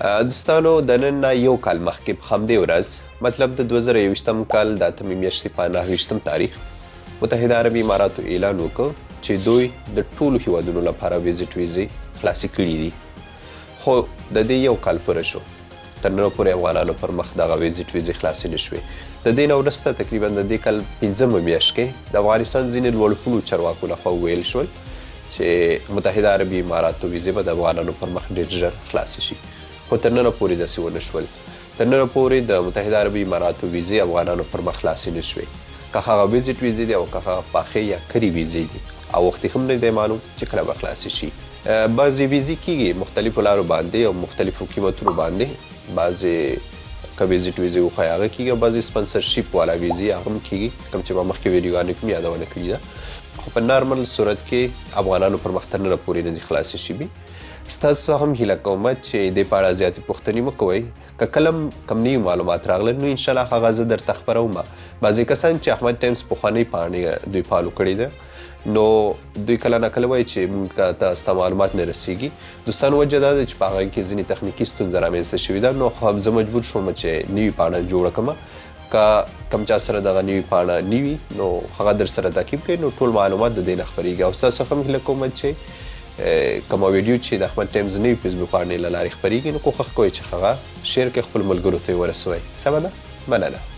دوستانو د نن نه یو کال مخکې په همدې ورځ مطلب د 2021م کال د اتمې میاشتې په 9 تاریخ متحده عربي اماراتو اعلان وکړ چې دوی د ټولو هیوادونو لپاره ویزټ ویزې خلاصې کړي دي. خو د دې یو کال پوره شو، تر ننه پورې افغانانو پر مخ دغه ویزټ ویزې خلاصې نه شوې. د دې نه وروسته تقریبا د دې کال 5مه میاشت کې د افغانستان ځینې لوړپوړو چارواکو لخوا وویل شول چې متحده عربي اماراتو ویزې به د افغانانو پر مخ ډېر ژر خلاصې شي. خو تر ننه پورې داسې ونه شول. تر ننه پورې د متحده عربي اماراتو ویزې افغانانو پر مخ خلاصې نه شوې. که هغه ویزټ ویزې دي او که هغه پاخې یا کری ویزې دي او وختي هم نه دی معلوم چې کله به خلاصې شي. بعضې ویزې کیږي مختلفو لارو باندې او مختلفو قیمتونو باندې. بعضې که ویزټ ویزې وښایي هغه کیږي او بعضې سپنسرشیپ والا ویزې هغه هم کیږي، کوم چې ما مخکې ویډیوګانو کې مې یادونه کړې ده. خو په نارمل صورت کې افغانانو پر مخ تر ننه پورې نه دي خلاصې شوي. ستاسو څخه هم هیله کوم چې دې په اړه زیاتې پوښتنې مه کوئ. که کله کم نوي معلومات راغلل نو انشاءالله هغه زه درته خپروم. بعضې کسان چې احمد ټایمز پخوانۍ پاڼې دوی فالو کړې ده نو دوی کله ناکله وایي چې موږ ته ستا معلومات نه رسیږي. دوستانو وجه دا ده چې په هغه کې ځینې تخنیکي ستونزه رامنځته شوې ده، نو زه مجبور شوم چې نوي پاڼه جوړه کړم. که کم چا سره دغه نوي پاڼه نه وي نو هغه در سره تعقیب کړئ، نو ټول معلومات د دې نه خپرېږي. او ستاسو څخه هم هیله کوم چې کومه ویډیو چې د احمد ټایمز نوي فیسبوک پاڼې له لارې خپرېږي نو کوښښ کوئ چې هغه شیر کړئ، خپلو ملګرو ته یې ورسوئ. سمه ده؟ مننه.